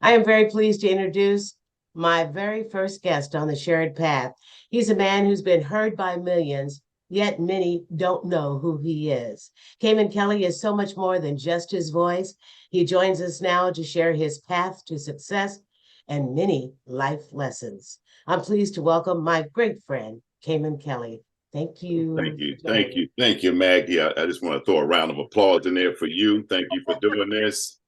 I am very pleased to introduce my very first guest on the Shared Path. He's a man who's been heard by millions, yet many don't know who he is. Cayman Kelly is so much more than just his voice. He joins us now to share his path to success and many life lessons. I'm pleased to welcome my great friend, Cayman Kelly. Thank Thank you you. for Thank joining. you. Thank you, Maggie. I just want to throw a round of applause in there for you. Thank you for doing this.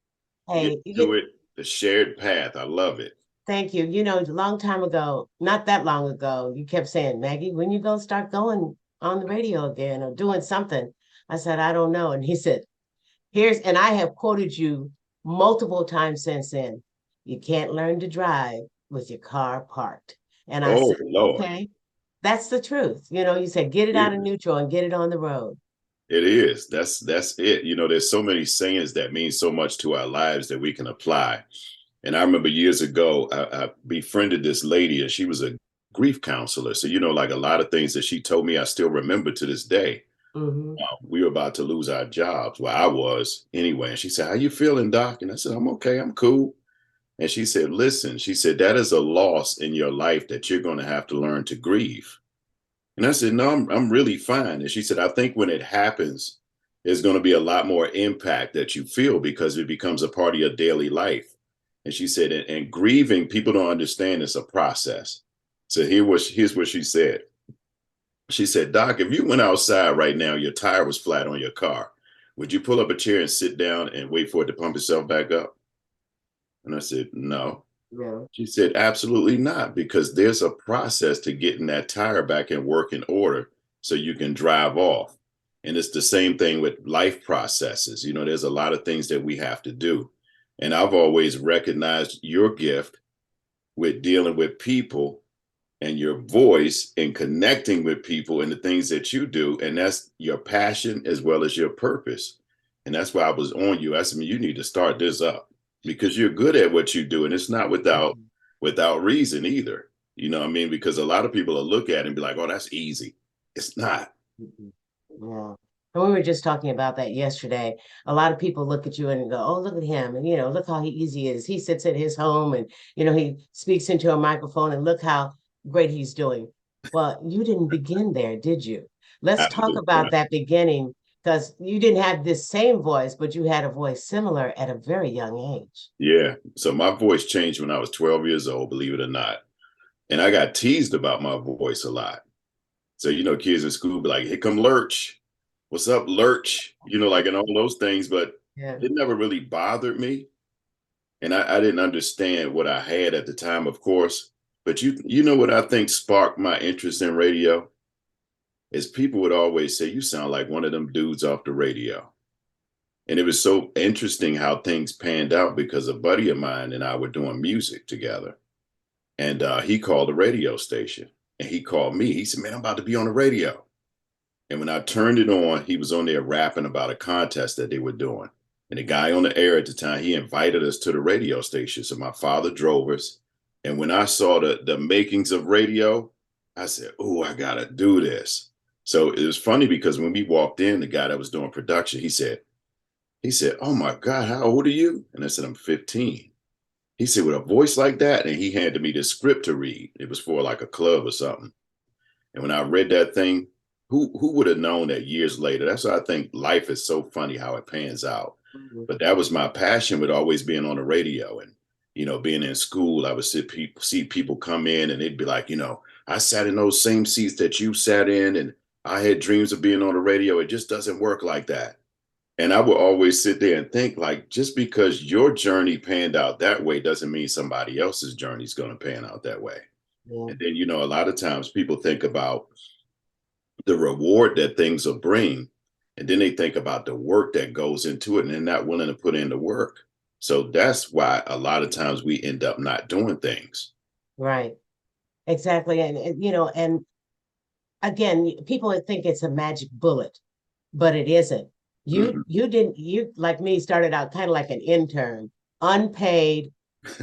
Get Hey, to it. The shared path. I love it. thank you. You know, a long time ago, not that long ago, you kept saying, Maggie, when you gonna start going on the radio again or doing something? I said, I don't know. And he said, and I have quoted you multiple times since then. You can't learn to drive with your car parked. And I Oh, said, Lord. okay, that's the truth. You know, you said, get it out of It, neutral and get it on the road. it is. That's it. There's so many sayings that mean so much to our lives that we can apply. And I remember years ago, I befriended this lady, and she was a grief counselor. So, like a lot of things that she told me, I still remember to this day. Hmm. We were about to lose our jobs. Well, I was anyway. And she said, "How you feeling, Doc?" And I said, "I'm okay. I'm cool." And she said, "Listen," she said, "that is a loss in your life that you're going to have to learn to grieve." And I said, "No, I'm really fine." And she said, "I think when it happens, there's going to be a lot more impact that you feel because it becomes a part of your daily life." And she said, and grieving, people don't understand it's a process. So here's what she said. She said, "Doc, if you went outside right now, your tire was flat on your car, would you pull up a chair and sit down and wait for it to pump itself back up?" And I said, "No." Yeah. She said, "Absolutely not, because there's a process to getting that tire back in working order so you can drive off." And it's the same thing with life processes. There's a lot of things that we have to do. And I've always recognized your gift with dealing with people and your voice and connecting with people and the things that you do. And that's your passion as well as your purpose. And that's why I was on you. I said, "You need to start this up because you're good at what you do. And it's not without reason either." You know what I mean? Because a lot of people will look at it and be like, "Oh, that's easy." It's not. Mhm. Yeah. And we were just talking about that yesterday. A lot of people look at you and go, oh, look at him. And, look how easy he is. He sits at his home and, he speaks into a microphone and look how great he's doing. Well, you didn't begin there, did you? Let's talk Absolutely about not. that beginning because you didn't have this same voice, but you had a voice similar at a very young age. Yeah. So my voice changed when I was 12 years old, believe it or not. And I got teased about my voice a lot. So, kids in school be like, "Here come Lurch. What's up, Lurch?" Like and all those things, but Yeah. it never really bothered me. And I didn't understand what I had at the time, of course. But you know what I think sparked my interest in radio is people would always say, "You sound like one of them dudes off the radio." And it was so interesting how things panned out because a buddy of mine and I were doing music together. And he called the radio station and he called me. He said, "Man, I'm about to be on the radio." And when I turned it on, he was on there rapping about a contest that they were doing. And the guy on the air at the time, he invited us to the radio station. So my father drove us. And when I saw the makings of radio, I said, "Oh, I gotta do this." So it was funny because when we walked in, the guy that was doing production, he said, "Oh my God, how old are you?" And I said, "I'm 15." He said, "With a voice like that," and he handed me the script to read. It was for like a club or something. And when I read that thing, who would have known that years later? That's why I think life is so funny how it pans out. Mhm. But that was my passion with always being on the radio and being in school. I would see people come in and they'd be like, "I sat in those same seats that you sat in, and I had dreams of being on the radio. It just doesn't work like that." And I would always sit there and think, like, just because your journey panned out that way doesn't mean somebody else's journey is going to pan out that way. Yeah. And then, a lot of times people think about the reward that things will bring. And then they think about the work that goes into it and they're not willing to put in the work. So that's why a lot of times we end up not doing things. Right. Exactly. And again, people would think it's a magic bullet, but it isn't. Mhm. You didn't you like me started out kind of like an intern, unpaid,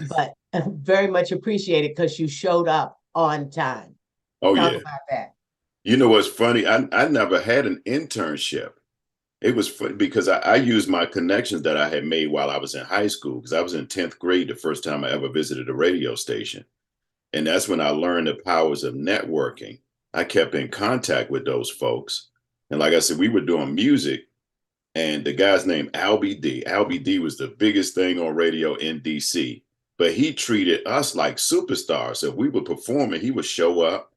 but very much appreciated because you showed up on time. Oh, Talk yeah. about that. You know what's funny? I never had an internship. It was fun because I used my connections that I had made while I was in high school, because I was in 10th grade the first time I ever visited a radio station. And that's when I learned the powers of networking. I kept in contact with those folks. And like I said, we were doing music, and the guy's name Albie D. Albie D was the biggest thing on radio in DC. But he treated us like superstars. So if we were performing, he would show up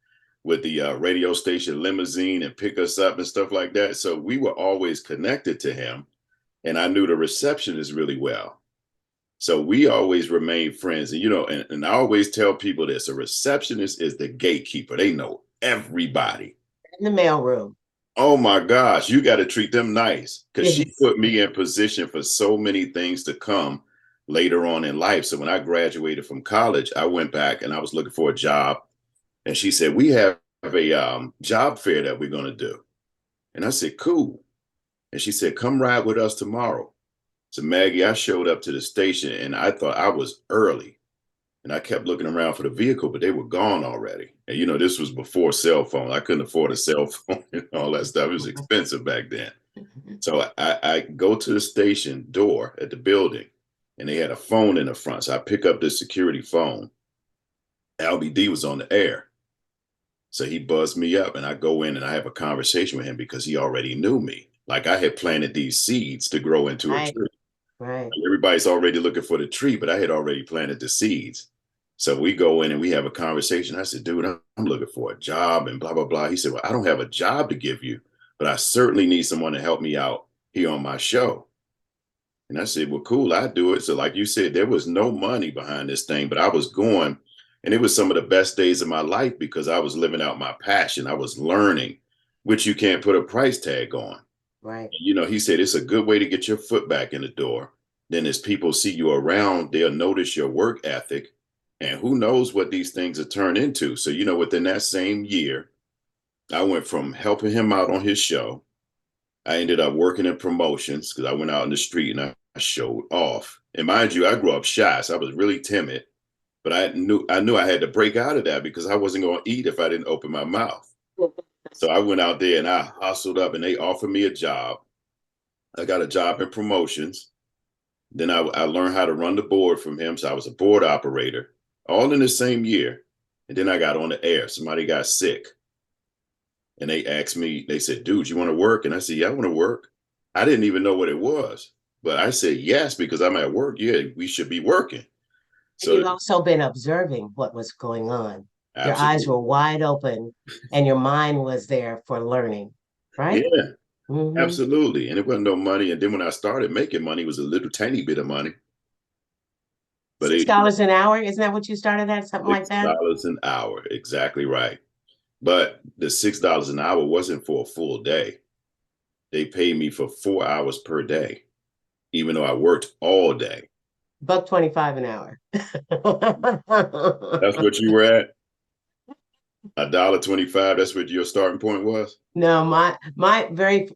with the radio station limousine and pick us up and stuff like that. So we were always connected to him. And I knew the receptionist really well. So we always remained friends. And, and I always tell people this: a receptionist is the gatekeeper. They know everybody. In the mailroom. Oh my gosh, you got to treat them nice, because she Yes. put me in position for so many things to come later on in life. So when I graduated from college, I went back and I was looking for a job. And she said, we have a job fair that we're going to do. And I said, cool. And she said, come ride with us tomorrow. So Maggie, I showed up to the station and I thought I was early. And I kept looking around for the vehicle, but they were gone already. And this was before cell phone. I couldn't afford a cell phone and all that stuff. It was expensive back then. So I go to the station door at the building, and they had a phone in the front. So I pick up this security phone. Albie D was on the air. So he buzzed me up, and I go in and I have a conversation with him because he already knew me. Like I had planted these seeds to grow into a Right. tree. Right. Everybody's already looking for the tree, but I had already planted the seeds. So we go in and we have a conversation. I said, dude, I'm looking for a job and blah, blah, blah. He said, well, I don't have a job to give you, but I certainly need someone to help me out here on my show. And I said, well, cool, I do it. So like you said, there was no money behind this thing, but I was going, and it was some of the best days of my life because I was living out my passion. I was learning, which you can't put a price tag on. Right. He said it's a good way to get your foot back in the door. Then as people see you around, they'll notice your work ethic. And who knows what these things are turned into. So, within that same year, I went from helping him out on his show. I ended up working in promotions because I went out in the street and I showed off. And mind you, I grew up shy, so I was really timid. But I knew I had to break out of that because I wasn't going to eat if I didn't open my mouth. So I went out there and I hustled up, and they offered me a job. I got a job in promotions. Then I learned how to run the board from him. So I was a board operator, all in the same year. And then I got on the air. Somebody got sick. And they asked me, they said, dude, you want to work? And I said, yeah, I want to work. I didn't even know what it was. But I said, yes, because I'm at work. Yeah, we should be working. And you've So also been observing what was going on. Your eyes absolutely. were wide open and your mind was there for learning, right? Yeah, Mm-hmm. absolutely. And it wasn't no money. And then when I started making money, it was a little tiny bit of money. But Six it, dollars an hour, isn't that what you started at? Something like $6 that? an hour. Exactly right. But the $6 an hour wasn't for a full day. They paid me for 4 hours per day, even though I worked all day. $1.25 an hour. That's what you were at? $1.25. That's what your starting point was? No, my very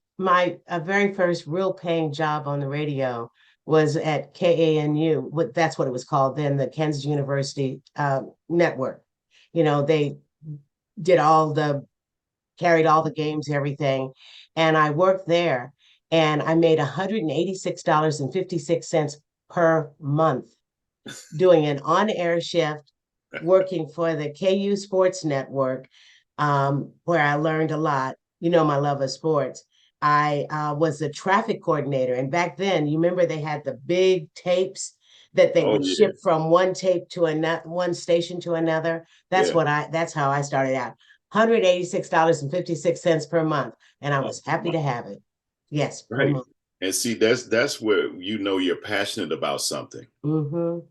first real paying job on the radio was at KANU. That's what it was called then, the Kansas University Network. They did carried all the games, everything, and I worked there, and I made $186.56 per month doing an on-air shift, working for the KU Sports Network, where I learned a lot. My love of sports. I was the traffic coordinator, and back then, you remember they had the big tapes that they Oh would yeah, ship from one tape to another, one station to another. yeah. That's how I started out. $186.56 per month, and I Oh, was happy to have it. Yes, per right. month. And see, that's where you're passionate about something. Mm-hmm.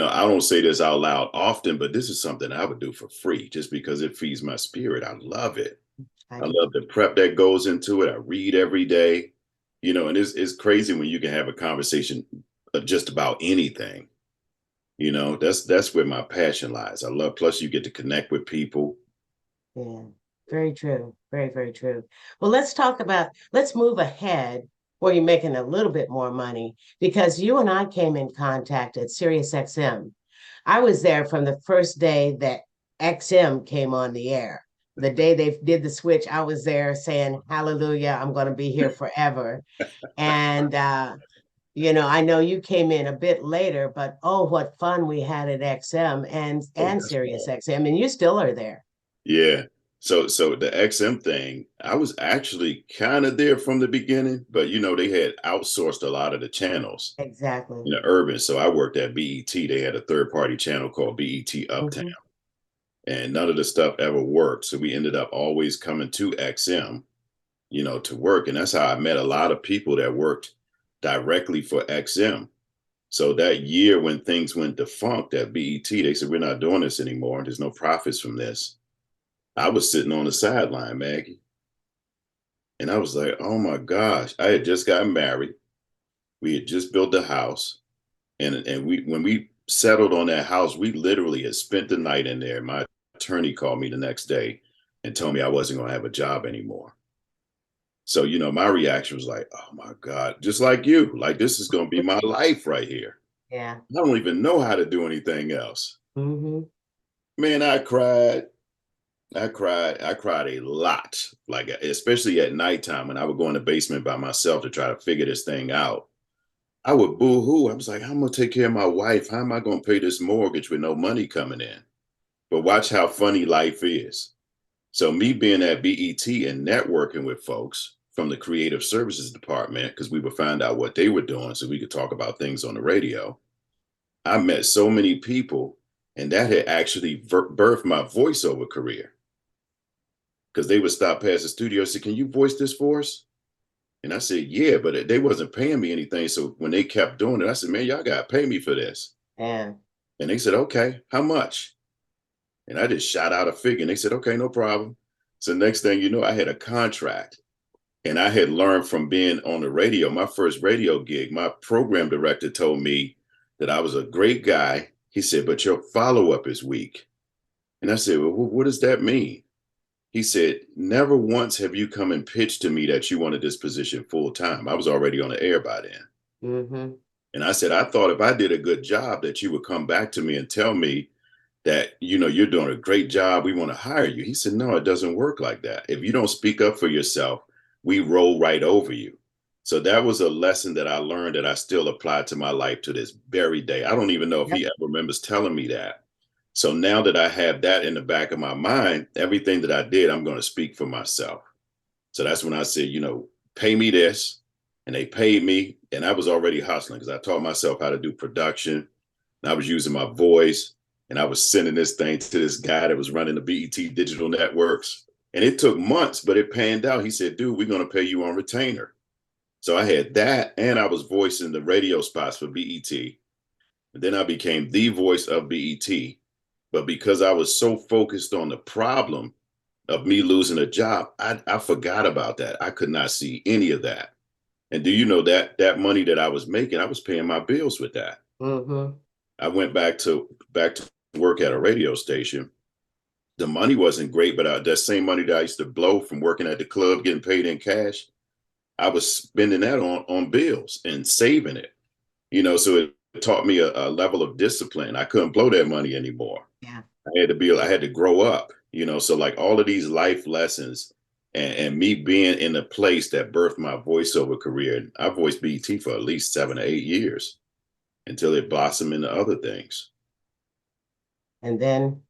I don't say this out loud often, but this is something I would do for free just because it feeds my spirit. I love it. I I do. love the prep that goes into it. I read every day, and it's crazy when you can have a conversation just about anything. That's where my passion lies. I love, plus you get to connect with people. Yeah, very true. Very, very true. Well, let's move ahead where you're making a little bit more money because you and I came in contact at SiriusXM. I was there from the first day that XM came on the air. The day they did the switch, I was there saying, Hallelujah, I'm going to be here forever. And, I know you came in a bit later, but oh, what fun we had at XM Oh, and yes, Sirius ma'am. XM, and you still are there. Yeah. So the XM thing, I was actually kind of there from the beginning, but they had outsourced a lot of the channels, Exactly. urban. So I worked at BET. They had a third party channel called BET Uptown, Hmm. and none of the stuff ever worked. So we ended up always coming to XM, to work. And that's how I met a lot of people that worked directly for XM. So that year when things went defunct at BET, they said, we're not doing this anymore. There's no profits from this. I was sitting on the sideline, Maggie. And I was like, oh my gosh, I had just gotten married. We had just built a house. And we when we settled on that house, we literally had spent the night in there. My attorney called me the next day and told me I wasn't going to have a job anymore. So, my reaction was like, oh my God, just like you, like this is going to be my life right here. Yeah. I don't even know how to do anything else. Hmm. Man, I cried. I cried a lot, like especially at nighttime when I would go in the basement by myself to try to figure this thing out. I would boo hoo. I was like, how am I gonna take care of my wife? How am I gonna pay this mortgage with no money coming in? But watch how funny life is. So me being at BET and networking with folks from the creative services department, because we would find out what they were doing so we could talk about things on the radio. I met so many people, and that had actually birthed my voiceover career because they would stop past the studio and say, can you voice this for us? And I said, yeah, but they wasn't paying me anything. So when they kept doing it, I said, man, y'all got to pay me for this. Yeah. And they said, okay, how much? And I just shot out a figure. And they said, okay, no problem. So next thing you know, I had a contract. And I had learned from being on the radio, my first radio gig, my program director told me that I was a great guy. He said, but your follow up is weak. And I said, well, what does that mean? He said, never once have you come and pitched to me that you wanted this position full time. I was already on the air by then. Hmm. And I said, I thought if I did a good job that you would come back to me and tell me that, you're doing a great job. We want to hire you. He said, no, it doesn't work like that. If you don't speak up for yourself, we roll right over you. So that was a lesson that I learned that I still apply to my life to this very day. I don't even know if Yep. he ever remembers telling me that. So now that I have that in the back of my mind, everything that I did, I'm going to speak for myself. So that's when I said, pay me this. And they paid me. And I was already hustling because I taught myself how to do production. And I was using my voice. And I was sending this thing to this guy that was running the BET digital networks. And it took months, but it panned out. He said, dude, we're going to pay you on retainer. So I had that. And I was voicing the radio spots for BET. And then I became the voice of BET. But because I was so focused on the problem of me losing a job, I forgot about that. I could not see any of that. And do you know that money that I was making, I was paying my bills with that. Hmm. I went back to work at a radio station. The money wasn't great, but that same money that I used to blow from working at the club, getting paid in cash, I was spending that on bills and saving it. So it taught me a level of discipline. I couldn't blow that money anymore. Yeah. I had to grow up, so like all of these life lessons and me being in a place that birthed my voiceover career. I voiced BT for at least 7 or 8 years until it blossomed into other things. And then,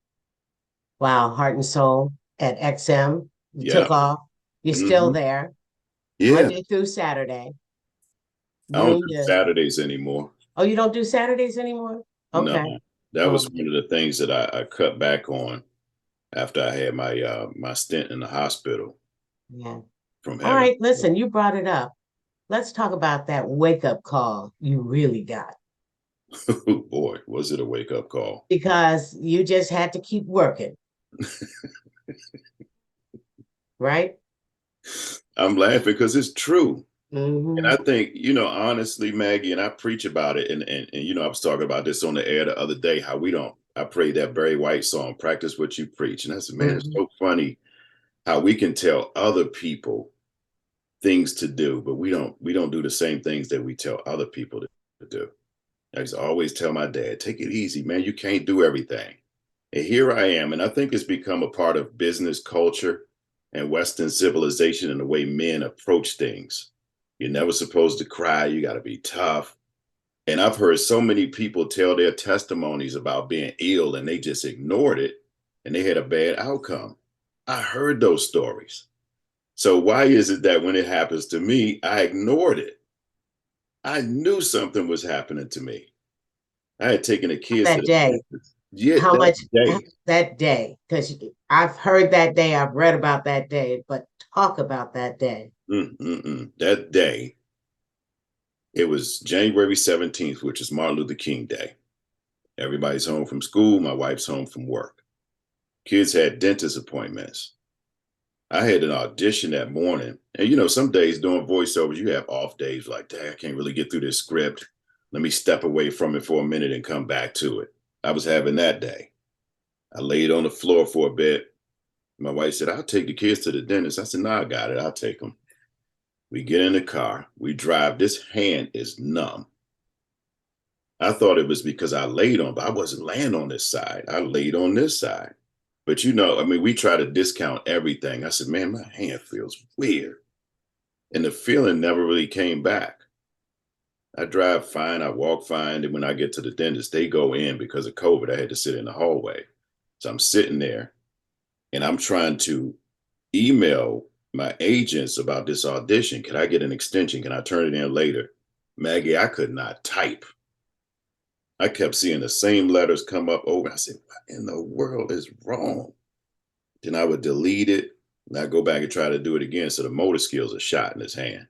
wow, Heart and Soul at XM, you took Yeah. off. You're still Hmm. there Yeah. Monday through Saturday. I don't Doing do the, Saturdays anymore. oh, you don't do Saturdays anymore? No, Okay. that was Um, one of the things that I cut back on after I had my stint in the hospital yeah. from All having. right, listen, you brought it up. Let's talk about that wake up call you really got Oh boy, was it a wake up call? because you just had to keep working, right? I'm laughing because it's true. And Hmm. I think, honestly, Maggie, and I preach about it. And I was talking about this on the air the other day, how I prayed that Barry White song, practice what you preach. And I said, man, it's Hmm. so funny how we can tell other people things to do, but we don't do the same things that we tell other people to do. I used to always tell my dad, take it easy, man. You can't do everything. And here I am. And I think it's become a part of business culture and Western civilization and the way men approach things. You're never supposed to cry. You got to be tough. And I've heard so many people tell their testimonies about being ill and they just ignored it and they had a bad outcome. I heard those stories. So why is it that when it happens to me, I ignored it? I knew something was happening to me. I had taken the kids to That the day, dentist. Yeah, how that much day. that day? Because I've heard that day, I've read about that day, but talk about that day. That day, it was January 17th, which is Martin Luther King Day. Everybody's home from school. My wife's home from work. Kids had dentist appointments. I had an audition that morning. And, some days doing voiceovers, you have off days like, dang, I can't really get through this script. Let me step away from it for a minute and come back to it. I was having that day. I laid on the floor for a bit. My wife said, I'll take the kids to the dentist. I said, no, I got it. I'll take them. We get in the car. We drive. This hand is numb. I thought it was because I laid on, but I wasn't laying on this side. I laid on this side. But we try to discount everything. I said, man, my hand feels weird. And the feeling never really came back. I drive fine. I walk fine. And when I get to the dentist, they go in because of COVID. I had to sit in the hallway. So I'm sitting there and I'm trying to email my agents about this audition. Can I get an extension? Can I turn it in later? Maggie, I could not type. I kept seeing the same letters come up over. I said, what in the world is wrong? Then I would delete it and I go back and try to do it again. So the motor skills are shot in his hand.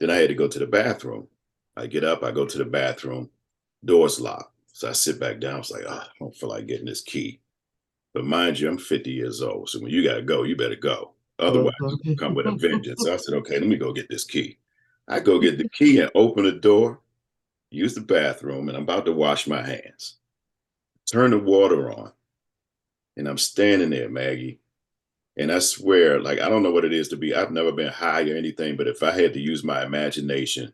Then I had to go to the bathroom. I get up, I go to the bathroom, door's locked. So I sit back down. It's like, I don't feel like getting this key. But mind you, I'm 50 years old. So when you got to go, you better go. Otherwise, you come with a vengeance. So I said, okay, let me go get this key. I go get the key and open the door, use the bathroom, and I'm about to wash my hands. Turn the water on. And I'm standing there, Maggie. And I swear, like, I don't know what it is to be. I've never been high or anything, but if I had to use my imagination,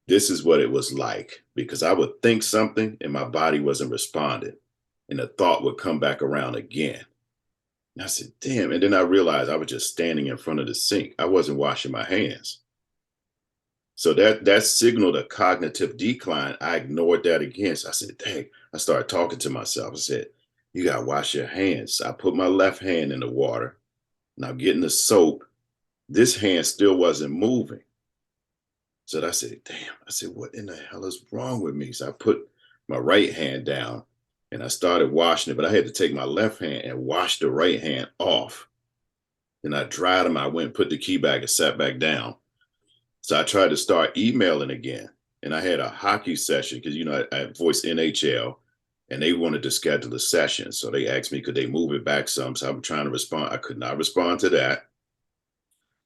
this is what it was like because I would think something and my body wasn't responding. And the thought would come back around again. And I said, damn. And then I realized I was just standing in front of the sink. I wasn't washing my hands. So that signaled a cognitive decline. I ignored that again. So I said, dang, I started talking to myself. I said, you got to wash your hands. So I put my left hand in the water. Now getting the soap, this hand still wasn't moving. So I said, damn, I said, what in the hell is wrong with me? So I put my right hand down and I started washing it, but I had to take my left hand and wash the right hand off. Then I dried them. I went and put the key back and sat back down. So I tried to start emailing again. And I had a hockey session because, I voiced NHL and they wanted to schedule a session. So they asked me, could they move it back some? So I'm trying to respond. I could not respond to that.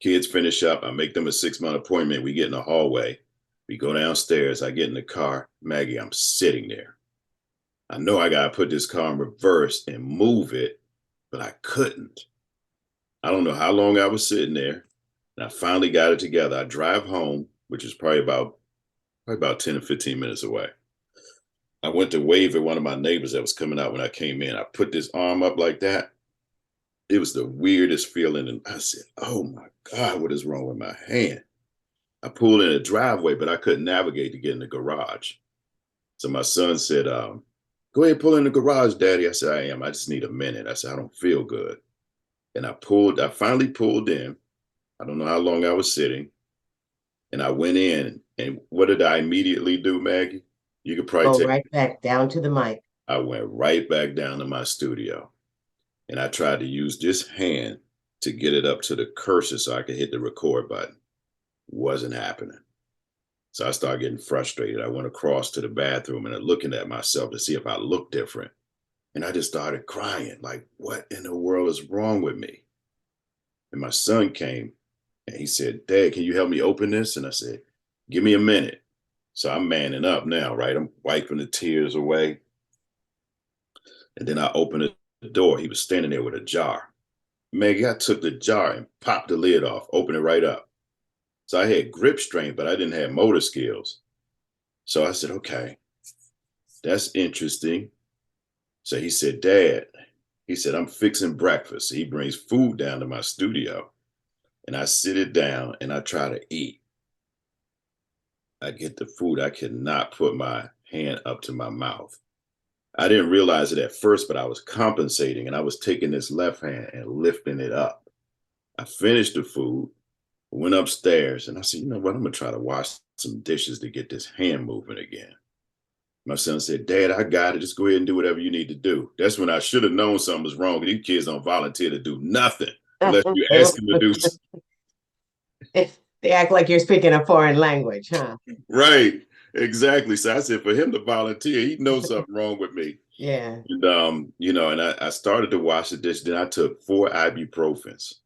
Kids finish up. I make them a 6-month appointment. We get in the hallway. We go downstairs. I get in the car. Maggie, I'm sitting there. I know I got to put this car in reverse and move it, but I couldn't. I don't know how long I was sitting there. And I finally got it together. I drive home, which is probably about 10 or 15 minutes away. I went to wave at one of my neighbors that was coming out when I came in. I put this arm up like that. It was the weirdest feeling. And I said, oh my God, what is wrong with my hand? I pulled in a driveway, but I couldn't navigate to get in the garage. So my son said, go ahead, pull in the garage, Daddy. I said, I am. I just need a minute. I said, I don't feel good. And I finally pulled in. I don't know how long I was sitting. And I went in. And what did I immediately do, Maggie? You could probably Go take. right back down to the mic. I went right back down to my studio. And I tried to use this hand to get it up to the cursor so I could hit the record button. Wasn't happening. So I started getting frustrated. I went across to the bathroom and looking at myself to see if I looked different. And I just started crying, like, what in the world is wrong with me? And my son came and he said, Dad, can you help me open this? And I said, give me a minute. So I'm manning up now, right? I'm wiping the tears away. And then I opened the door. He was standing there with a jar. Maggie, I took the jar and popped the lid off, opened it right up. So I had grip strength, but I didn't have motor skills. So I said, okay, that's interesting. So he said, Dad, he said, I'm fixing breakfast. He brings food down to my studio and I sit it down and I try to eat. I get the food. I cannot put my hand up to my mouth. I didn't realize it at first, but I was compensating and I was taking this left hand and lifting it up. I finished the food, went upstairs, and I said, you know what? I'm going to try to wash some dishes to get this hand moving again. My son said, Dad, I got it. Just go ahead and do whatever you need to do. That's when I should have known something was wrong. These kids don't volunteer to do nothing unless you ask them to do. They act like you're speaking a foreign language, huh? Right. Exactly. So I said, for him to volunteer, he knows something wrong with me. Yeah. And, and I started to wash the dish. Then I took 4 ibuprofens,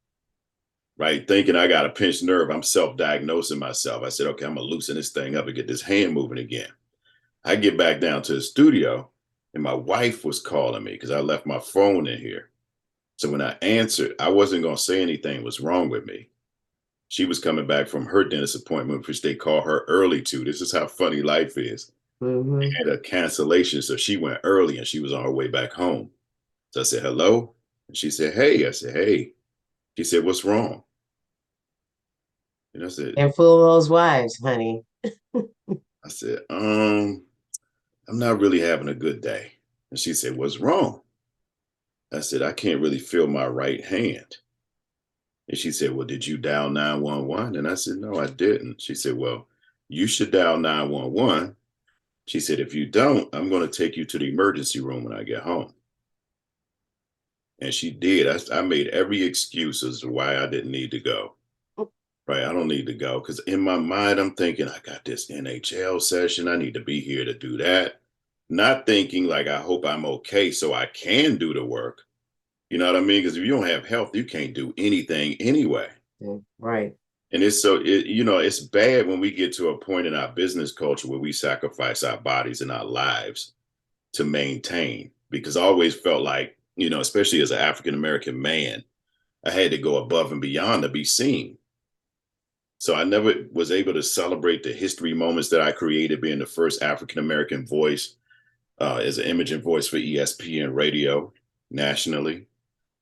right? Thinking I got a pinched nerve. I'm self-diagnosing myself. I said, okay, I'm going to loosen this thing up and get this hand moving again. I get back down to the studio and my wife was calling me because I left my phone in here. So when I answered, I wasn't going to say anything was wrong with me. She was coming back from her dentist appointment, which they call her early to. This is how funny life is. Mm-hmm. Had a cancellation. So she went early and she was on her way back home. So I said, hello. And she said, hey. I said, hey. She said, what's wrong? And I said, And fool those wives, honey. I'm not really having a good day. And she said, what's wrong? I said, I can't really feel my right hand. And she said, well, did you dial 911? And I said, no, I didn't. She said, well, you should dial 911. She said, if you don't, I'm going to take you to the emergency room when I get home. And she did. I made every excuse as to why I didn't need to go. Right. I don't need to go because in my mind, I'm thinking, I got this NHL session. I need to be here to do that. Not thinking like, I hope I'm okay so I can do the work. You know what I mean? Because if you don't have health, you can't do anything anyway. Right. And it's bad when we get to a point in our business culture where we sacrifice our bodies and our lives to maintain. Because I always felt like, especially as an African American man, I had to go above and beyond to be seen. So I never was able to celebrate the history moments that I created, being the first African American voice as an imaging voice for ESPN radio nationally.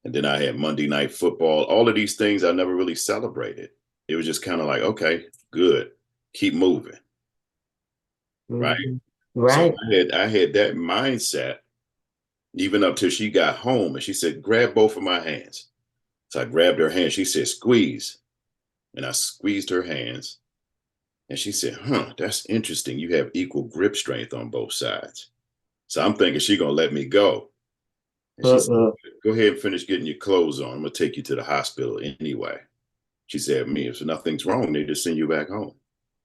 And then I had Monday Night Football. All of these things I never really celebrated. It was just kind of like, okay, good, keep moving, right? Mm-hmm. So Right. I had that mindset even up till she got home, and she said, "Grab both of my hands." So I grabbed her hand. She said, "Squeeze," and I squeezed her hands. And she said, "Huh, that's interesting. You have equal grip strength on both sides." So I'm thinking she's gonna let me go. And she said, "Go ahead and finish getting your clothes on. I'm gonna take you to the hospital anyway." She said, "Me, if nothing's wrong, they just send you back home."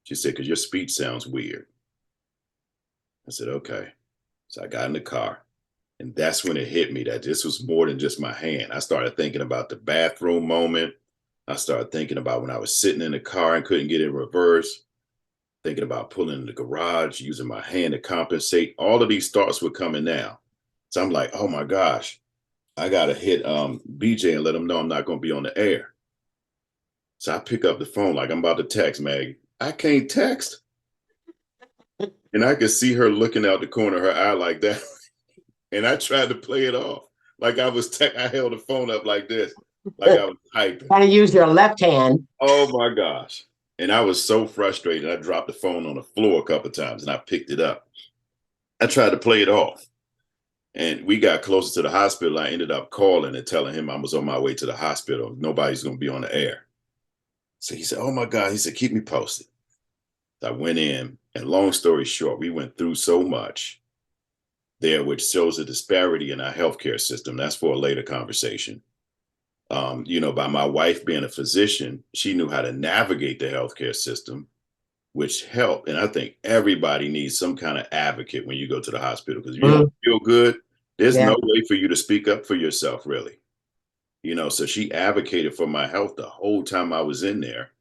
She said, "Because your speech sounds weird." I said, "Okay." So I got in the car. And that's when it hit me that this was more than just my hand. I started thinking about the bathroom moment. I started thinking about when I was sitting in the car and couldn't get in reverse, thinking about pulling in the garage, using my hand to compensate. All of these thoughts were coming now. So I'm like, oh my gosh, I got to hit BJ and let him know I'm not going to be on the air. So I pick up the phone like I'm about to text Maggie. I can't text. And I could see her looking out the corner of her eye like that. And I tried to play it off. Like I was, I held the phone up like this, like I was typing. Gotta use your left hand. Oh my gosh. And I was so frustrated. I dropped the phone on the floor a couple of times and I picked it up. I tried to play it off. And we got closer to the hospital. I ended up calling and telling him I was on my way to the hospital. Nobody's going to be on the air. So he said, oh my God. He said, keep me posted. I went in, and long story short, we went through so much there, which shows a disparity in our healthcare system. That's for a later conversation. By my wife being a physician, she knew how to navigate the healthcare system, which helped. And I think everybody needs some kind of advocate when you go to the hospital, because if you don't feel good, there's no way for you to speak up for yourself, really. So she advocated for my health the whole time I was in there.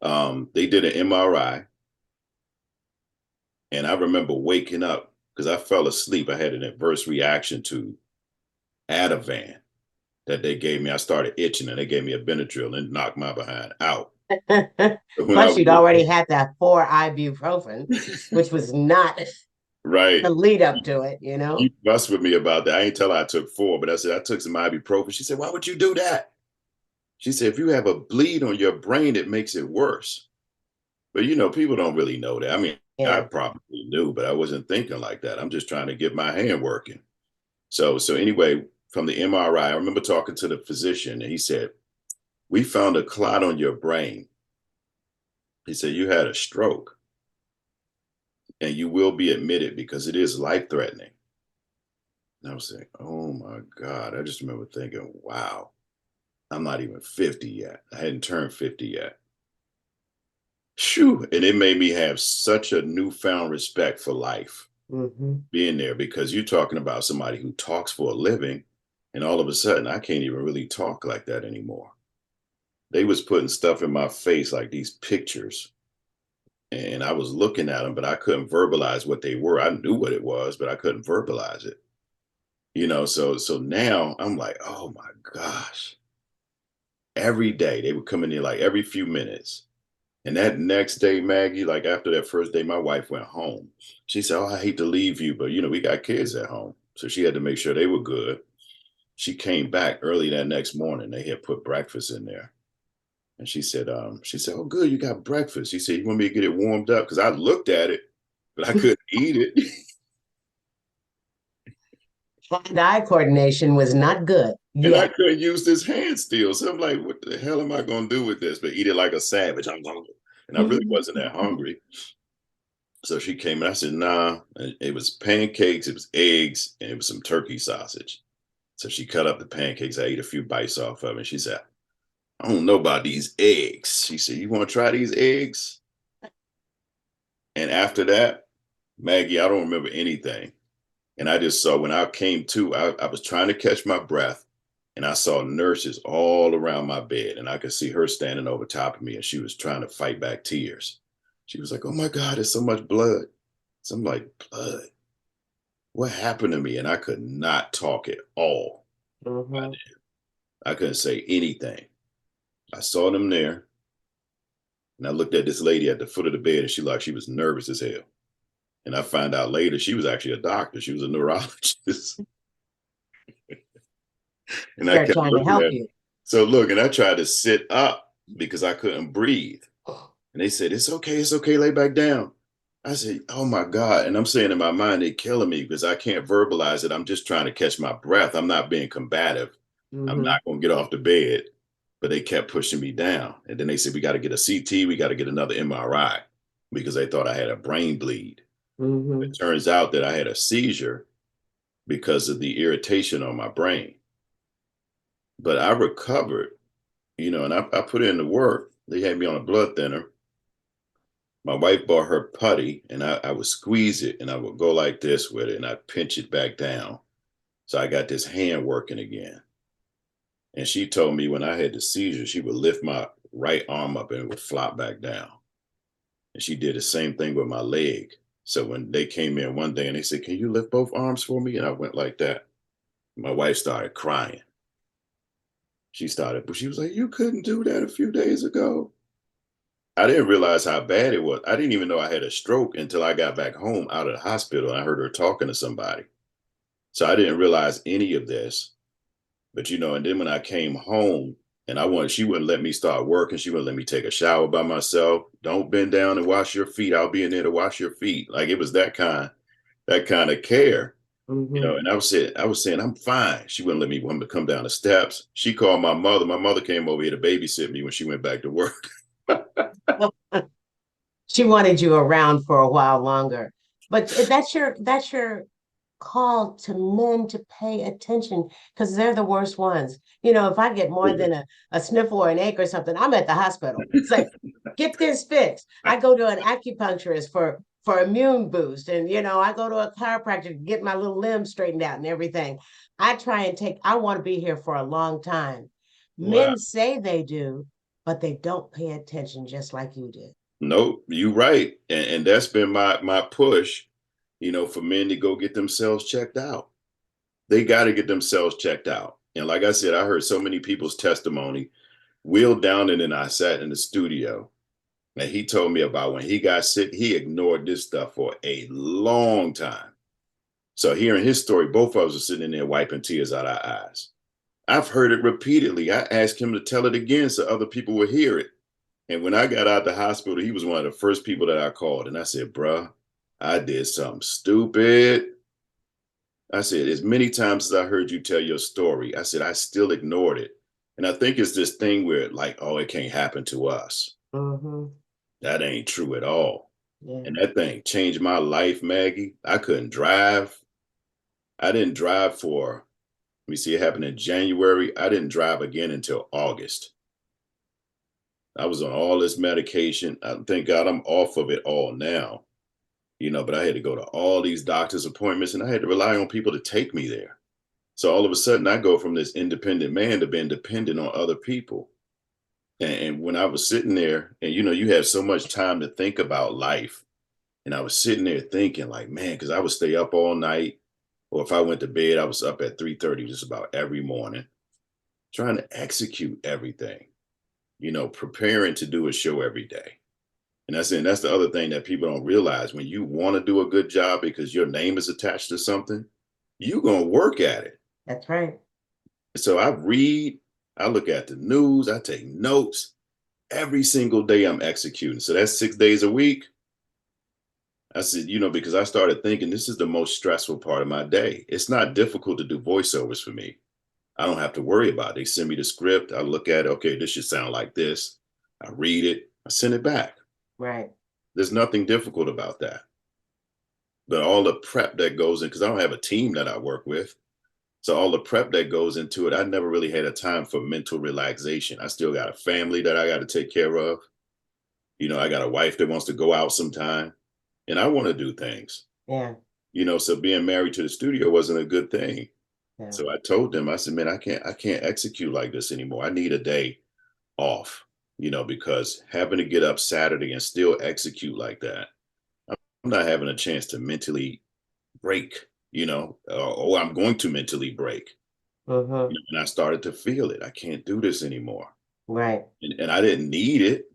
They did an MRI. And I remember waking up because I fell asleep. I had an adverse reaction to Ativan that they gave me. I started itching and they gave me a Benadryl and knocked my behind out. Plus, you'd already had that 4 ibuprofen, which was not Right. The lead up to it, you know? She fussed with me about that. I ain't tell her I took 4, but I said I took some ibuprofen. She said, "Why would you do that?" She said, "If you have a bleed on your brain, it makes it worse." But people don't really know that. I mean, I Yeah. probably knew, but I wasn't thinking like that. I'm just trying to get my hand working. So anyway, from the MRI, I remember talking to the physician, and he said, "We found a clot on your brain." He said, "You had a stroke, and you will be admitted because it is life threatening." And I was saying, "Oh my God." I just remember thinking, wow, I'm not even 50 yet. I hadn't turned 50 yet. Shoo. And it made me have such a newfound respect for life Hmm. being there, because you're talking about somebody who talks for a living, and all of a sudden I can't even really talk like that anymore. They was putting stuff in my face like these pictures, and I was looking at them, but I couldn't verbalize what they were. I knew what it was, but I couldn't verbalize it. So now I'm like, oh my gosh. Every day they would come in there like every few minutes. And that next day, Maggie, like after that first day, my wife went home. She said, "Oh, I hate to leave you, but we got kids at home." So she had to make sure they were good. She came back early that next morning. They had put breakfast in there. And she said, "Oh, good, you got breakfast." She said, "You want me to get it warmed up?" Because I looked at it, but I couldn't eat it. Hand-eye coordination was not good And I yet. couldn't use this hand still. So I'm like, what the hell am I gonna do with this? But eat it like a savage. And I really wasn't that hungry. So she came and I said, "Nah." And it was pancakes, it was eggs, and it was some turkey sausage. So she cut up the pancakes. I ate a few bites off of it. And she said, "I don't know about these eggs." She said, "You want to try these eggs?" And after that, Maggie, I don't remember anything. And I just saw when I came to, I was trying to catch my breath, and I saw nurses all around my bed. And I could see her standing over top of me, and she was trying to fight back tears. She was like, "Oh my God, there's so much blood." So I'm like, "Blood? What happened to me?" And I could not talk at all. Hmm. I couldn't say anything. I saw them there, and I looked at this lady at the foot of the bed, and she was nervous as hell. And I found out later she was actually a doctor. She was a neurologist. And I They're kept trying to looking help at her. you. So look, and I tried to sit up because I couldn't breathe. And they said, it's okay, lay back down." I said, "Oh my God." And I'm saying in my mind, they're killing me because I can't verbalize it. I'm just trying to catch my breath. I'm not being combative. I'm Hmm. not going to get off the bed. But they kept pushing me down. And then they said, "We got to get a CT. We got to get another MRI," because they thought I had a brain bleed. It Hmm. turns out that I had a seizure because of the irritation on my brain. But I recovered, and I put in the work. They had me on a blood thinner. My wife bought her putty, and I would squeeze it, and I would go like this with it, and I'd pinch it back down. So I got this hand working again. And she told me when I had the seizure, she would lift my right arm up and it would flop back down. And she did the same thing with my leg. So when they came in one day and they said, "Can you lift both arms for me?" And I went like that. My wife started crying. But she was like, "You couldn't do that a few days ago." I didn't realize how bad it was. I didn't even know I had a stroke until I got back home out of the hospital and I heard her talking to somebody. So I didn't realize any of this. But and then when I came home and she wouldn't let me start working. She wouldn't let me take a shower by myself. "Don't bend down and wash your feet. I'll be in there to wash your feet." Like it was that kind of care. Hmm. And I was saying, "I'm fine." She wouldn't let me want to come down the steps. She called my mother. My mother came over here to babysit me when she went back to work. She wanted you around for a while longer. But that's your call to men to pay attention because they're the worst ones. If I get more than a sniffle or an ache or something, I'm at the hospital. It's like, get this fixed. I go to an acupuncturist for immune boost. And I go to a chiropractor to get my little limbs straightened out and everything. I want to be here for a long time. Wow. Men say they do, but they don't pay attention just like you did. Nope, you're right. And that's been my push, for men to go get themselves checked out. They got to get themselves checked out. And like I said, I heard so many people's testimony. Will Downing and I sat in the studio, And he told me about when he got sick, he ignored this stuff for a long time. So hearing his story, both of us were sitting in there wiping tears out our eyes. I've heard it repeatedly. I asked him to tell it again so other people would hear it. And when I got out the hospital, he was one of the first people that I called. And I said, bruh, I did something stupid. I said, as many times as I heard you tell your story, I said, I still ignored it. And I think it's this thing where, like, oh, it can't happen to us. Mm-hmm. That ain't true at all. Yeah. And that thing changed my life, Maggie. I couldn't drive. I didn't drive for, let me see, it happened in January. I didn't drive again until August. I was on all this medication. Thank God I'm off of it all now, but I had to go to all these doctor's appointments and I had to rely on people to take me there. So all of a sudden I go from this independent man to being dependent on other people. And when I was sitting there and, you have so much time to think about life. And I was sitting there thinking like, man, because I would stay up all night. Or if I went to bed, I was up at 3:30 just about every morning, trying to execute everything, preparing to do a show every day. And that's the other thing that people don't realize. When you want to do a good job because your name is attached to something, you're going to work at it. That's right. So I read, I look at the news, I take notes. Every single day I'm executing. So that's 6 days a week. I said, because I started thinking this is the most stressful part of my day. It's not difficult to do voiceovers for me. I don't have to worry about it. They send me the script. I look at it. Okay, this should sound like this. I read it. I send it back. Right. There's nothing difficult about that. But all the prep that goes in, because I don't have a team that I work with. So all the prep that goes into it, I never really had a time for mental relaxation. I still got a family that I got to take care of. I got a wife that wants to go out sometime. And I want to do things, Yeah. So being married to the studio wasn't a good thing. Yeah. So I told them, I said, man, I can't execute like this anymore. I need a day off, because having to get up Saturday and still execute like that, I'm not having a chance to mentally break, or I'm going to mentally break. Mm-hmm. And I started to feel it. I can't do this anymore. Right. And I didn't need it.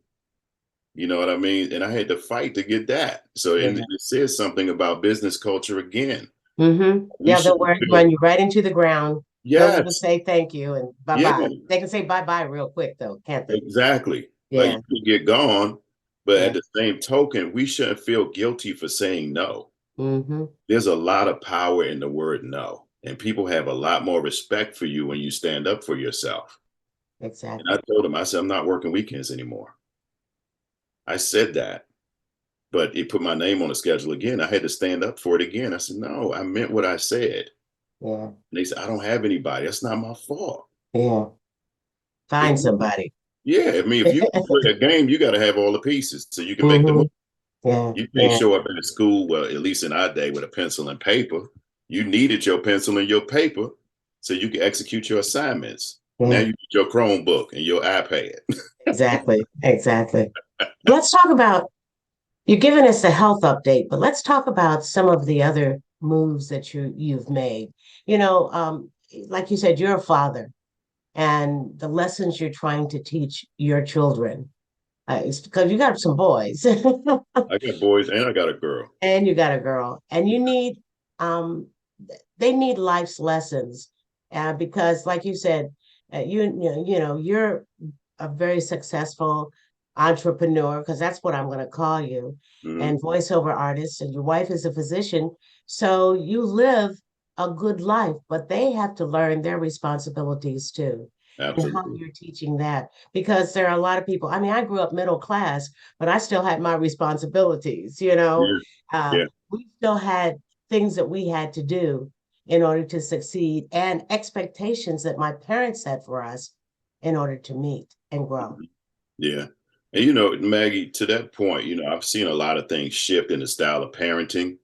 You know what I mean? And I had to fight to get that. So Yeah. and it says something about business culture again. Mm-hmm. We Yeah, they'll shouldn't feel, run you right into the ground. Don't even yes, say thank you and yeah, bye-bye. They can say bye-bye real quick though, can't they? exactly. Like Yeah. you could get gone, but at Yeah. the same token, we shouldn't feel guilty for saying no. Mm-hmm. There's a lot of power in the word no. And people have a lot more respect for you when you stand up for yourself. And I Exactly. told him, I said, I'm not working weekends anymore. I said that, but he put my name on the schedule again. I had to stand up for it again. I said, no, I meant what I said. Yeah. And they said, I don't have anybody. That's not my fault. Yeah. Find somebody. Yeah, I mean, if you play a game, you got to have all the pieces so you can make the Mm-hmm. move. Yeah. You can't Yeah. show up in school, well, at least in our day, with a pencil and paper. You needed your pencil and your paper so you could execute your assignments. Now Yeah. you need your Chromebook and your iPad. Exactly. Exactly. Let's talk about you're giving us a health update, but let's talk about some of the other moves that you've made. You know, um, like you said, you're a father, and the lessons you're trying to teach your children. It's because you got some boys, I got boys and I got a girl. and you got a girl, and um, they need life's lessons, because, like you said, you're a very successful entrepreneur, because that's what I'm going to call you, Mhm. and voiceover artist, and your wife is a physician. So you live a good life, but they have to learn their responsibilities too. And how Absolutely. you're teaching that, because there are a lot of people. I mean, I grew up middle class, but I still had my responsibilities, Yeah. uh, Yeah. we still had things that we had to do in order to succeed, and expectations that my parents set for us in order to meet and grow. Mhm. Yeah. And Maggie, to that point, I've seen a lot of things shift in the style of parenting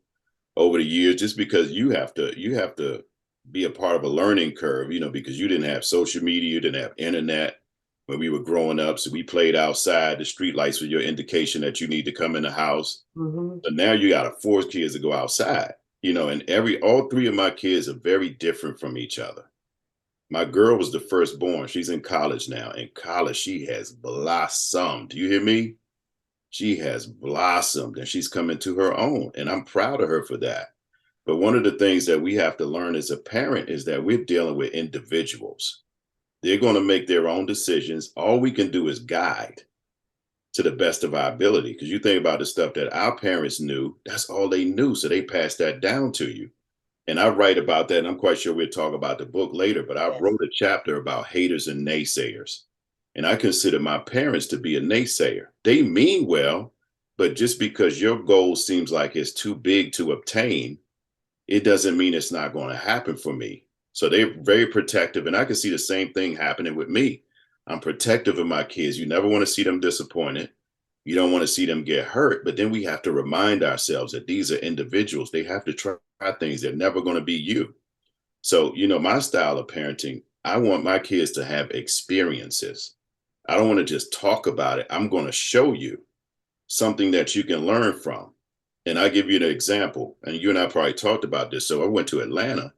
over the years just because you have to be a part of a learning curve, because you didn't have social media, you didn't have internet when we were growing up. So we played outside. The street lights were your indication that you need to come in the house. Hmm. But now you gotta force kids to go outside, and all three of my kids are very different from each other. My girl was the firstborn. She's in college now. In college, she has blossomed. Do you hear me? She has blossomed and she's come into her own. And I'm proud of her for that. But one of the things that we have to learn as a parent is that we're dealing with individuals. They're going to make their own decisions. All we can do is guide to the best of our ability. Because you think about the stuff that our parents knew, that's all they knew. So they passed that down to you. And I write about that. And I'm quite sure we'll talk about the book later, but I Yes. wrote a chapter about haters and naysayers. And I consider my parents to be a naysayer. They mean well, but just because your goal seems like it's too big to obtain, it doesn't mean it's not going to happen for me. So they're very protective. And I can see the same thing happening with me. I'm protective of my kids. You never want to see them disappointed. You don't want to see them get hurt. But then we have to remind ourselves that these are individuals. They have to try things. They're never going to be you. So, my style of parenting, I want my kids to have experiences. I don't want to just talk about it. I'm going to show you something that you can learn from. And I give you an example, and you and I probably talked about this. So I went to Atlanta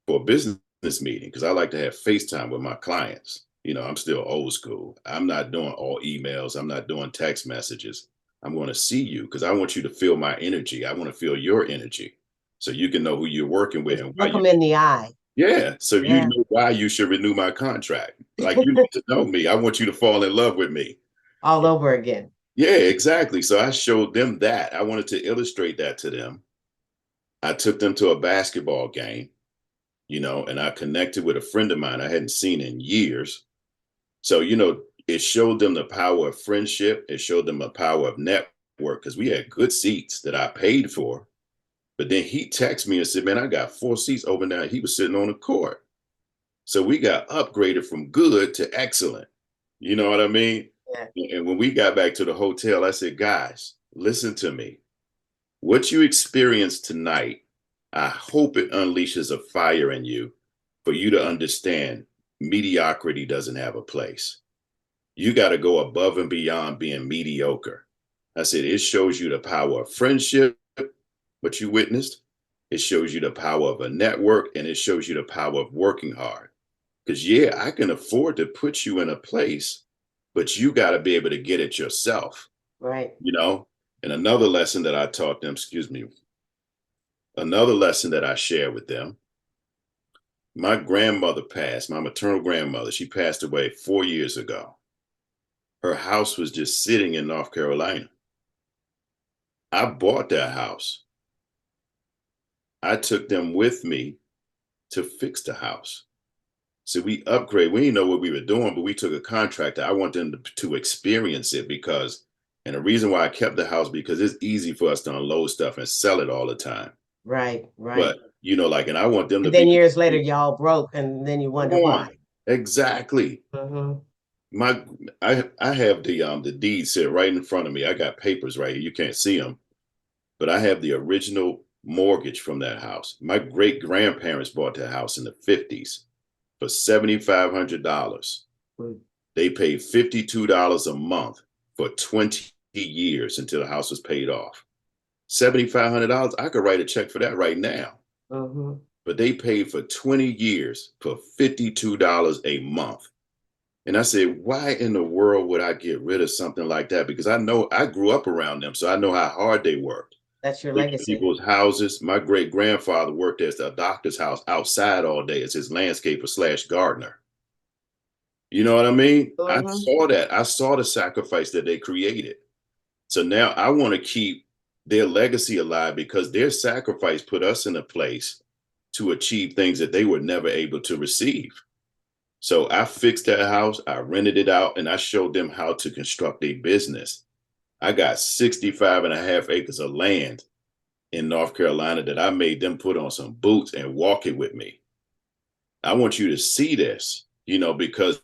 for a business meeting because I like to have FaceTime with my clients. I'm still old school. I'm not doing all emails. I'm not doing text messages. I'm going to see you because I want you to feel my energy. I want to feel your energy so you can know who you're working with Just and why look them in the eye. yeah. So you Yeah. know why you should renew my contract. Like you need to know me. I want you to fall in love with me. All over again. Yeah, exactly. So I showed them that. I wanted to illustrate that to them. I took them to a basketball game, and I connected with a friend of mine I hadn't seen in years. So, it showed them the power of friendship. It showed them the power of network because we had good seats that I paid for. But then he texted me and said, man, I got 4 seats over there. He was sitting on the court. So we got upgraded from good to excellent. You know what I mean? Yeah. And when we got back to the hotel, I said, guys, listen to me. What you experienced tonight, I hope it unleashes a fire in you for you to understand mediocrity doesn't have a place. You got to go above and beyond being mediocre. I said, it shows you the power of friendship, what you witnessed. It shows you the power of a network, and it shows you the power of working hard. Because, yeah, I can afford to put you in a place, but you got to be able to get it yourself, Right. And another lesson that I taught them, another lesson that I share with them, my grandmother passed, my maternal grandmother, she passed away 4 years ago. Her house was just sitting in North Carolina. I bought that house. I took them with me to fix the house. So we upgrade. We didn't know what we were doing, but we took a contractor. I want them to experience it and the reason why I kept the house, because it's easy for us to unload stuff and sell it all the time. Right. Right. But, and I want them to And then be, years later, y'all broke, and then you come wonder on, why. exactly. Mm-hmm. I have the deed sit right in front of me. I got papers right here. You can't see them, but I have the original mortgage from that house. My great grandparents bought that house in the 50s for $7,500. Mm. They paid $52 a month for 20 years until the house was paid off. $7,500, I could write a check for that right now. Mm-hmm. But they paid for 20 years for $52 a month. And I said, why in the world would I get rid of something like that? Because I know I grew up around them, so I know how hard they worked. That's your Fixing legacy. people's houses. My great grandfather worked as a doctor's house outside all day as his landscaper / gardener. You know what I mean? I Mm-hmm. saw that. I saw the sacrifice that they created. So now I want to keep their legacy alive because their sacrifice put us in a place to achieve things that they were never able to receive. So I fixed that house, I rented it out, and I showed them how to construct a business. I got 65 and a half acres of land in North Carolina that I made them put on some boots and walk it with me. I want you to see this, because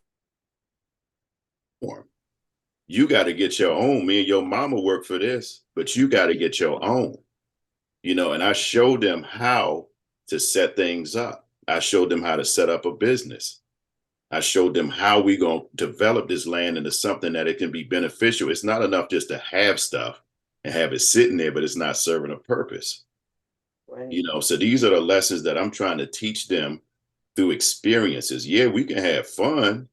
you got to get your own. Me and your mama work for this, but you got to get your own, and I showed them how to set things up. I showed them how to set up a business. I showed them how we going to develop this land into something that it can be beneficial. It's not enough just to have stuff and have it sitting there, but it's not serving a purpose. Right. So these are the lessons that I'm trying to teach them through experiences. Yeah, we can have fun,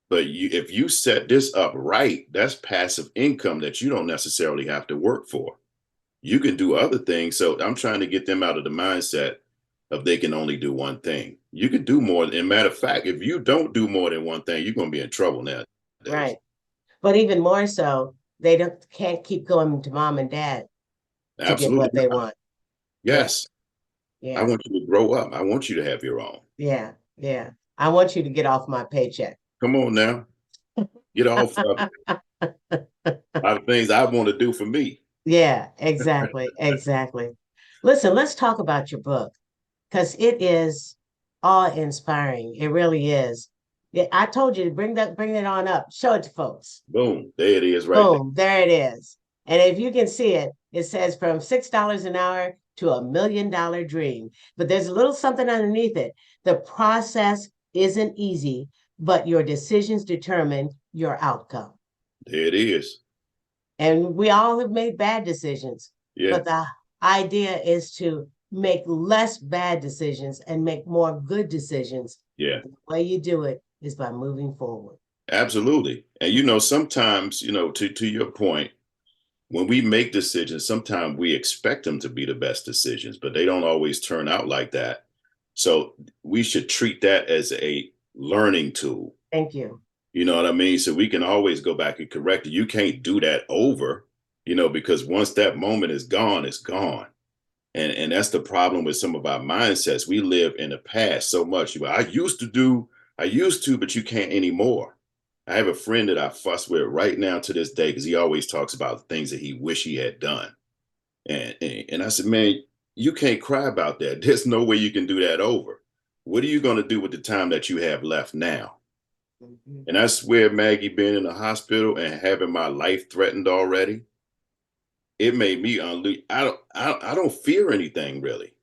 But if you set this up right, that's passive income that you don't necessarily have to work for. You can do other things. So I'm trying to get them out of the mindset of they can only do one thing. You can do more. And matter of fact, if you don't do more than one thing, you're going to be in trouble nowadays. Right. But even more so, they can't keep going to mom and dad to get Absolutely what they not. want. Yeah. Yes. I Yeah. want you to grow up. I want you to have your own. Yeah. Yeah. I want you to get off my paycheck. Come on now. Get off of it. A lot of things I want to do for me. Yeah, exactly. Exactly. Listen, let's talk about your book because it is awe-inspiring. It really is. Yeah, I told you to bring it on up. Show it to folks. Boom. There it is right there. Boom, there it is. And if you can see it, it says from $6 an hour to $1 million dream. But there's a little something underneath it. The process isn't easy, but your decisions determine your outcome. There it is. And we all have made bad decisions, Yeah. but the idea is to make less bad decisions and make more good decisions. Yeah. The way you do it is by moving forward. Absolutely. And sometimes, to your point, when we make decisions, sometimes we expect them to be the best decisions, but they don't always turn out like that. So we should treat that as a learning tool. Thank you. You know what I mean? So we can always go back and correct it. You can't do that over, because once that moment is gone, it's gone. And that's the problem with some of our mindsets. We live in the past so much. I used to, but you can't anymore. I have a friend that I fuss with right now to this day because he always talks about the things that he wish he had done. And I said, man, you can't cry about that. There's no way you can do that over. What are you going to do with the time that you have left now? Mhm. And I swear, Maggie, being in the hospital and having my life threatened already, it made me unleash. I don't fear anything really.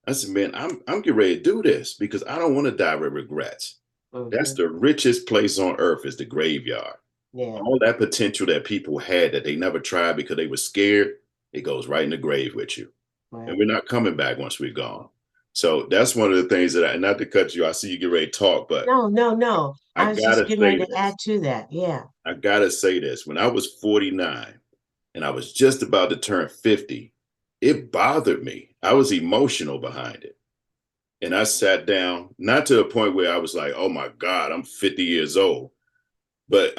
I said, man, I'm getting ready to do this because I don't want to die with regrets. That's Mhm. the richest place on earth is the graveyard. Yeah. All that potential that people had that they never tried because they were scared, it goes right in the grave with you. And Right. we're not coming back once we're gone. So that's one of the things that not to cut you, I see you get ready to talk, but No, no, no. I I was just gotta getting say ready to this. add to that. Yeah. I gotta say this. When I was 49 and I was just about to turn 50, it bothered me. I was emotional behind it. And I sat down, not to the point where I was like, oh my God, I'm 50 years old. But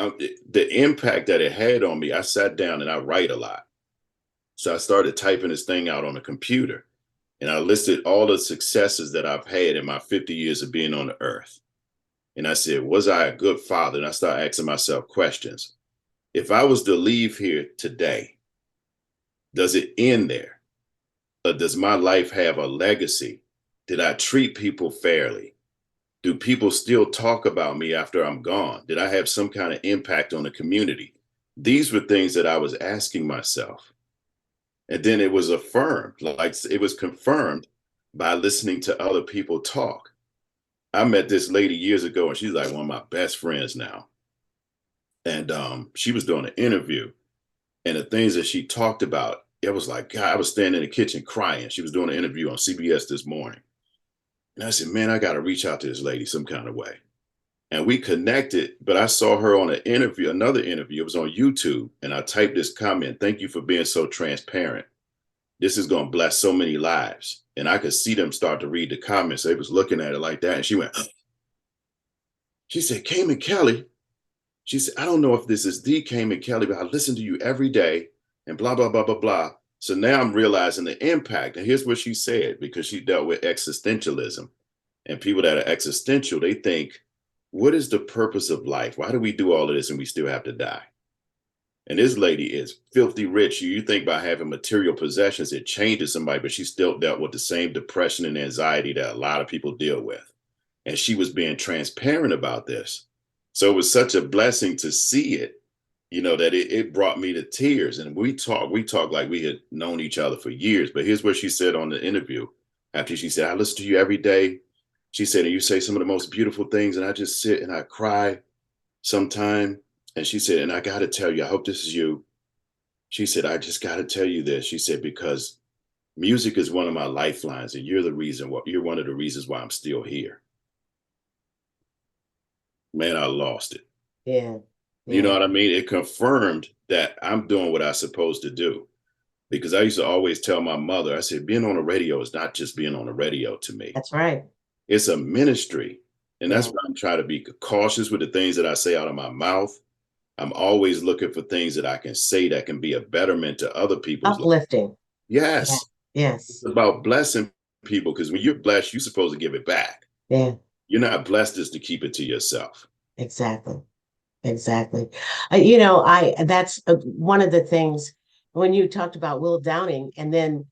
the impact that it had on me, I sat down and I write a lot. So I started typing this thing out on a computer and I listed all the successes that I've had in my 50 years of being on the earth. And I said, was I a good father? And I started asking myself questions. If I was to leave here today, does it end there? Or does my life have a legacy? Did I treat people fairly? Do people still talk about me after I'm gone? Did I have some kind of impact on the community? These were things that I was asking myself. And then it was affirmed, like it was confirmed by listening to other people talk. I met this lady years ago, and she's like one of my best friends now. And she was doing an interview, and the things that she talked about, it was like, God, I was standing in the kitchen crying. She was doing an interview on CBS this morning. And I said, man, I got to reach out to this lady some kind of way. And we connected, but I saw her on another interview. It was on YouTube. And I typed this comment, thank you for being so transparent. This is going to bless so many lives. And I could see them start to read the comments. They was looking at it like that. And she went, she said, Cayman Kelly. She said, I don't know if this is the Cayman Kelly, but I listen to you every day and blah, blah, blah, blah, blah. So now I'm realizing the impact. And here's what she said, because she dealt with existentialism. And people that are existential, they think, what is the purpose of life? Why do we do all of this and we still have to die? And this lady is filthy rich. You think by having material possessions, it changes somebody, but she still dealt with the same depression and anxiety that a lot of people deal with. And she was being transparent about this. So it was such a blessing to see it, that it brought me to tears. And we talked like we had known each other for years. But here's what she said on the interview after she said, I listen to you every day. She said, and you say some of the most beautiful things, and I just sit and I cry sometime. And she said, and I got to tell you, I hope this is you. She said, I just got to tell you this. She said, because music is one of my lifelines, and you're one of the reasons why I'm still here. Man, I lost it. Yeah. You know Yeah. what I mean? It confirmed that I'm doing what I'm supposed to do. Because I used to always tell my mother, I said, being on the radio is not just being on the radio to me. That's right. It's a ministry. And that's Yeah. why I'm trying to be cautious with the things that I say out of my mouth. I'm always looking for things that I can say that can be a betterment to other people's lives. Uplifting. Yeah. Yes. It's Yes. about blessing people because when you're blessed, you're supposed to give it back. Yeah. You're not blessed just to keep it to yourself. Exactly. Exactly. You know, I that's one of the things when you talked about Will Downing, and then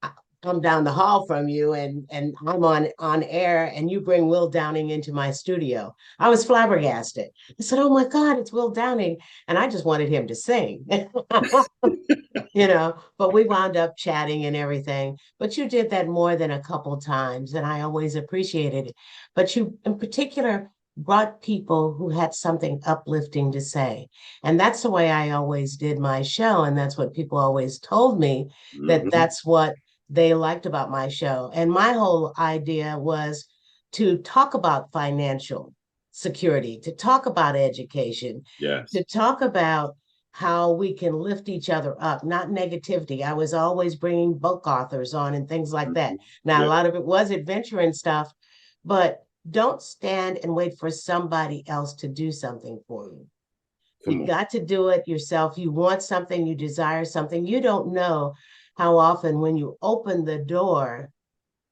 I come down the hall from you, and I'm on air, and you bring Will Downing into my studio. I was flabbergasted. I said, "Oh my God, it's Will Downing," and I just wanted him to sing. But we wound up chatting and everything. But you did that more than a couple times, and I always appreciated it. But you, in particular, brought people who had something uplifting to say. And that's the way I always did my show. And that's what people always told me, that Hmm. that's what they liked about my show. And my whole idea was to talk about financial security, to talk about education, to Yes. talk about how we can lift each other up, not negativity. I was always bringing book authors on and things like that. Mhm. Now, a Yeah. lot of it was adventure and stuff, but don't stand and wait for somebody else to do something for you. Come You on. got to do it yourself. You want something, you desire something. You don't know how often when you open the door,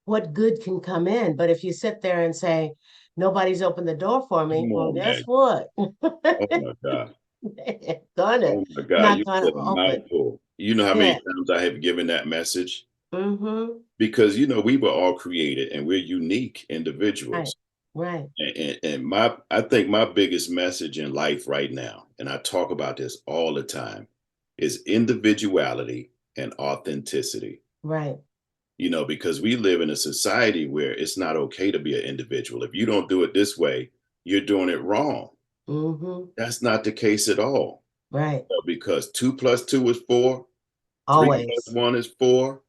what good can come in. But if you sit there and say, nobody's opened the door for me, Come well, on, guess man. what? Oh my God. Gonna Oh my God. not You gonna said a open. mouthful. You know how many Yeah. times I have given that message? Mm-hmm. Because we were all created and we're unique Right. individuals. Right. And I think my biggest message in life right now, and I talk about this all the time, is individuality and authenticity. Right. Because we live in a society where it's not okay to be an individual. If you don't do it this way, you're doing it wrong. Mm-hmm. That's not the case at all. Right. Because 2 plus 2 is 4, 3 plus Always. 1 is 4.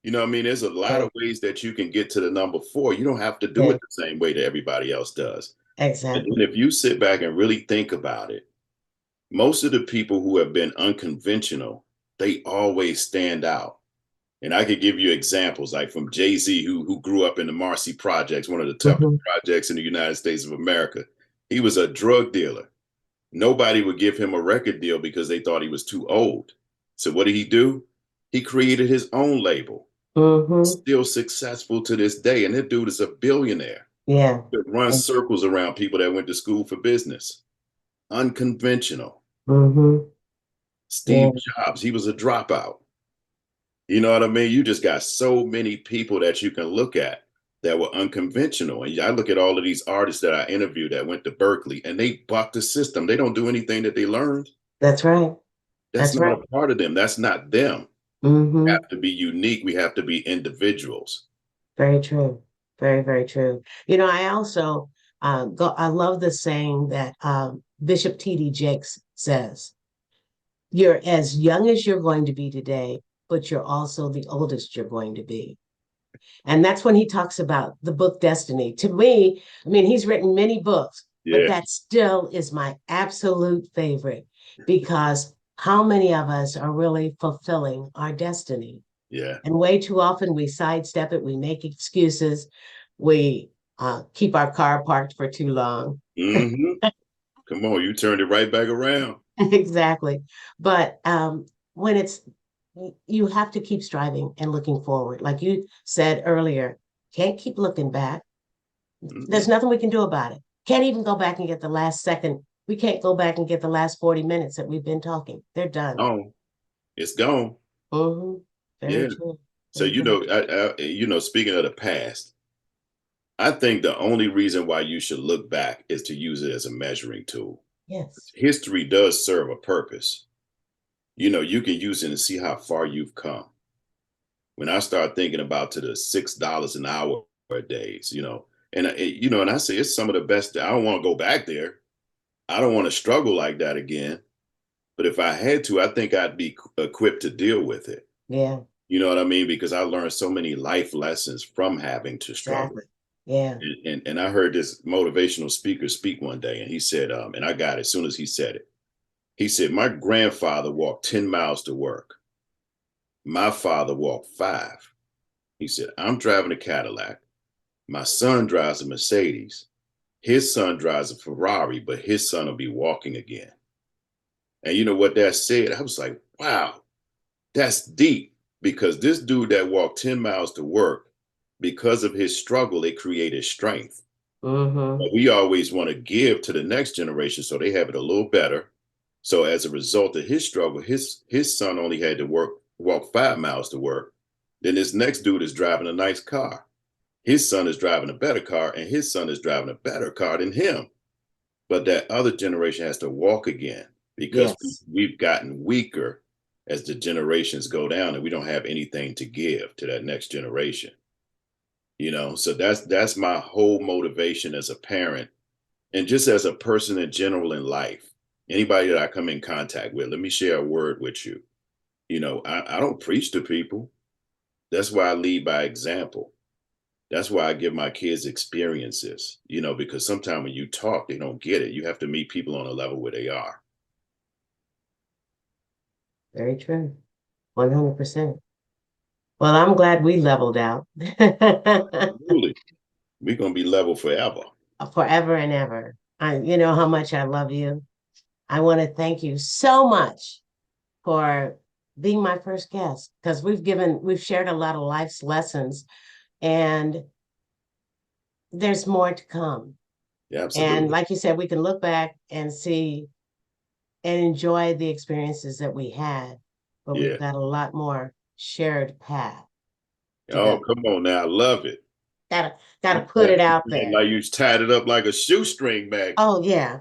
You know what I mean? There's a lot Right. of ways that you can get to the number 4. You don't have to do Yeah. it the same way that everybody else does. And Exactly. then if you sit back and really think about it, most of the people who have been unconventional, they always stand out. And I could give you examples like from Jay-Z, who grew up in the Marcy Projects, one of the toughest Mm-hmm. projects in the United States of America. He was a drug dealer. Nobody would give him a record deal because they thought he was too old. So what did he do? He created his own label. Mm-hmm. Still successful to this day. And that dude is a billionaire. Yeah. It runs circles around people that went to school for business. Unconventional. Mm-hmm. Yeah. Steve Jobs, he was a dropout. You know what I mean? You just got so many people that you can look at that were unconventional. And I look at all of these artists that I interviewed that went to Berkeley and they bucked the system. They don't do anything that they learned. That's right. That's That's not right. a part of them. That's not them. We Mm-hmm. have to be unique. We have to be individuals. Very true. Very, very true. I also I love the saying that Bishop T.D. Jakes says, you're as young as you're going to be today, but you're also the oldest you're going to be. And that's when he talks about the book Destiny. To me, I mean, he's written many books, but Yeah. that still is my absolute favorite because how many of us are really fulfilling our destiny? Yeah. And way too often we sidestep it, we make excuses, we keep our car parked for too long. Hmm. Come on, you turned it right back around. Exactly. But when you have to keep striving and looking forward. Like you said earlier, can't keep looking back. There's Mm-mm. nothing we can do about it. Can't even go back and get the last second. We can't go back and get the last 40 minutes that we've been talking. They're done. Oh, it's gone. Hmm. Very Yeah. true. So Very, very true. speaking of the past, I think the only reason why you should look back is to use it as a measuring tool. Yes. History does serve a purpose. You can use it and see how far you've come. When I start thinking about to the $6 an hour days, and I say it's some of the best. I don't want to go back there. I don't want to struggle like that again. But if I had to, I think I'd be equipped to deal with it. Yeah. You know what I mean? Because I learned so many life lessons from having to struggle. Exactly. Yeah. And I heard this motivational speaker speak one day, and he said, and I got it as soon as he said it. He said, my grandfather walked 10 miles to work. My father walked 5. He said, I'm driving a Cadillac. My son drives a Mercedes. His son drives a Ferrari, but his son will be walking again. And you know what that said? I was like, wow, that's deep, because this dude that walked 10 miles to work, because of his struggle, it created strength. Mm-hmm. But we always want to give to the next generation so they have it a little better. So as a result of his struggle, his son only had to walk 5 miles to work. Then this next dude is driving a nice car. His son is driving a better car, and his son is driving a better car than him. But that other generation has to walk again, because Yes. we've gotten weaker as the generations go down, and we don't have anything to give to that next generation. So that's my whole motivation as a parent, and just as a person in general in life. Anybody that I come in contact with, let me share a word with you. I don't preach to people. That's why I lead by example. That's why I give my kids experiences, because sometimes when you talk, they don't get it. You have to meet people on a level where they are. Very true. 100%. Well, I'm glad we leveled out. Absolutely. We're going to be level forever. Forever and ever. You know how much I love you. I want to thank you so much for being my first guest, because we've shared a lot of life's lessons, and there's more to come. Yeah, And absolutely. like you said, we can look back and see and enjoy the experiences that we had, but we've Yeah. got a lot more shared path to Oh, go. come on now. I love it. Gotta put it out there. Like you tied it up like a shoestring, Maggie. Oh yeah.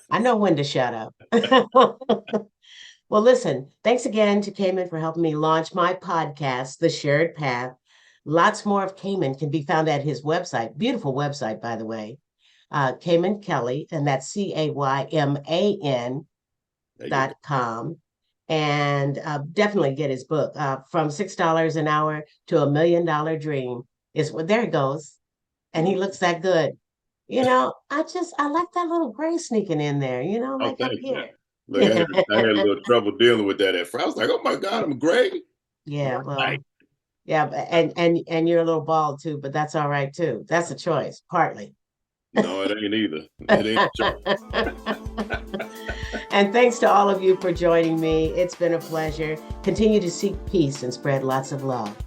I know when to shut up. Well, listen, thanks again to Cayman for helping me launch my podcast, The Shared Path. Lots more of Cayman can be found at his website. Beautiful website, by the way. Cayman Kelly, and that's CAYMAN There you go. .com. And definitely get his book, From $6 an Hour to $1 Million Dream. There it goes. And he looks that good. I like that little gray sneaking in there, Oh, like up thanks, man. here. Look, I had a little trouble dealing with that at first. I was like, oh my God, I'm gray. Yeah, Right. well, yeah, and you're a little bald too, but that's all right too. That's a choice, partly. No, it ain't either. It ain't And thanks to all of you for joining me. It's been a pleasure. Continue to seek peace and spread lots of love.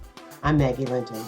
I'm Maggie Linton.